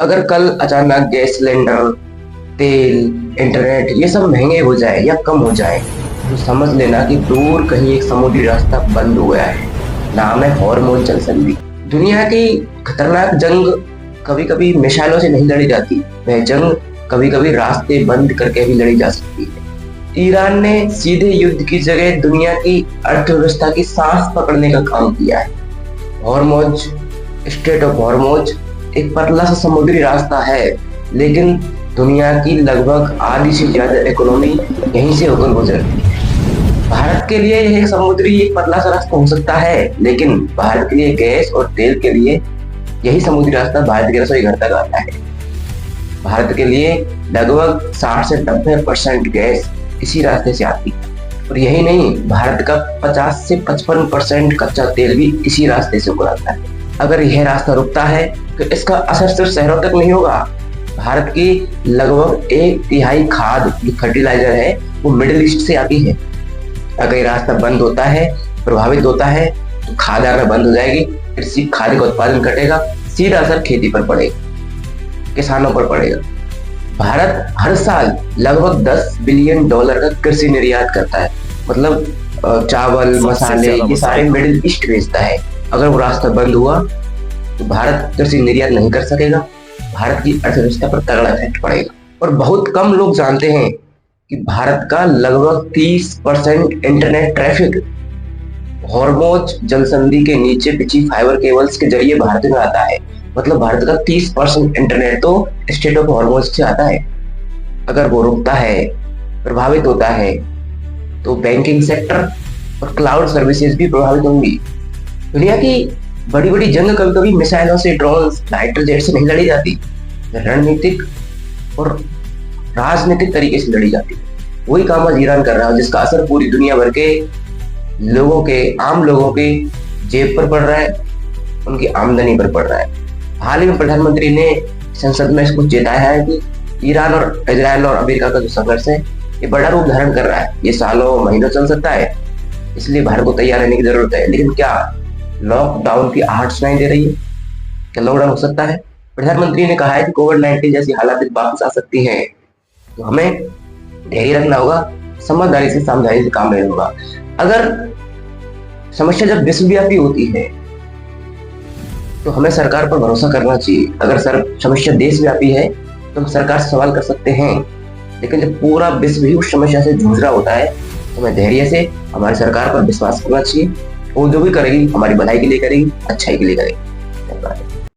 अगर कल अचानक गैस सिलेंडर, तेल, इंटरनेट ये सब महंगे हो जाए या कम हो जाए तो समझ लेना कि दूर कहीं एक समुद्री रास्ता बंद हो गया है। नाम है हॉर्मोन जल संधि। दुनिया की खतरनाक जंग कभी कभी मिसाइलों से नहीं लड़ी जाती, वह जंग कभी कभी रास्ते बंद करके भी लड़ी जा सकती है। ईरान ने सीधे युद्ध की जगह दुनिया की अर्थव्यवस्था की सांस पकड़ने का काम किया है। हॉर्मोज, स्ट्रेट ऑफ हॉर्मोज एक पतला सा समुद्री रास्ता है, लेकिन दुनिया की लगभग आधी से ज्यादा इकोनॉमी यहीं से होकर गुजरती है। भारत के लिए यह एक समुद्री एक पतला सा रास्ता हो सकता है, लेकिन भारत के लिए गैस और तेल के लिए यही समुद्री रास्ता भारत के रसोई घर तक आता है। भारत के लिए लगभग 60 से 90% गैस इसी रास्ते से आती है। और यही नहीं, भारत का 50 से 55% कच्चा तेल भी इसी रास्ते से उतरता है। अगर यह रास्ता रुकता है तो इसका असर सिर्फ शहरों तक नहीं होगा। भारत की लगभग 1/3 खाद जो फर्टिलाइजर है वो मिडिल ईस्ट से आती है। अगर ये रास्ता बंद होता है, प्रभावित होता है, तो खाद आना बंद हो जाएगी, कृषि खाद्य का उत्पादन घटेगा, सीधा असर खेती पर पड़ेगा, किसानों पर पड़ेगा। भारत हर साल लगभग $10 बिलियन का कृषि निर्यात करता है, मतलब चावल, मसाले ये सारे मिडिल ईस्ट भेजता है। अगर वो रास्ता बंद हुआ तो भारत कृषि निर्यात नहीं कर सकेगा, भारत की अर्थव्यवस्था पर तगड़ा इफेक्ट पड़ेगा। और बहुत कम लोग जानते हैं कि भारत का लगभग 30% इंटरनेट ट्रैफिक हॉर्मोज जल संधि के नीचे बिछी फाइबर केबल्स के जरिए भारत में आता है। मतलब भारत का 30% इंटरनेट तो स्टेट ऑफ हॉर्मोज से आता है। अगर वो रुकता है, प्रभावित होता है, तो बैंकिंग सेक्टर और क्लाउड सर्विसेज भी प्रभावित होंगी। दुनिया की बड़ी बड़ी जंग कभी कभी मिसाइलों से, ड्रोन, फाइटर जेट से नहीं लड़ी जाती, रणनीतिक और राजनीतिक तरीके से लड़ी जाती। वही काम आज ईरान कर रहा है, जिसका असर पूरी दुनिया भर के लोगों के, आम लोगों के जेब पर पड़ रहा है, उनकी आमदनी पर पड़ रहा है। हाल ही में प्रधानमंत्री ने संसद में इसको चेताया है कि ईरान और इजराइल और अमेरिका का जो संघर्ष है ये बड़ा रूप धारण कर रहा है, ये सालों महीनों चल सकता है, इसलिए भारत को तैयार रहने की जरूरत है। लेकिन क्या लॉकडाउन की आहट सुनाई दे रही है? क्या लॉकडाउन हो सकता है? प्रधानमंत्री ने कहा है कि कोविड-19 जैसी हालात वापस आ सकती हैं, तो हमें धैर्य रखना होगा, समझदारी से, सावधानी से काम लेना होगा। अगर समस्या जब विश्वव्यापी होती है तो हमें सरकार पर भरोसा करना चाहिए। अगर समस्या देशव्यापी है तो हम सरकार से सवाल कर सकते हैं, लेकिन जब पूरा विश्व ही उस समस्या से जूझ रहा होता है तो हमें धैर्य से हमारी सरकार पर विश्वास करना चाहिए। वो जो भी करेगी हमारी भलाई के लिए करेगी, अच्छाई के लिए करेगी।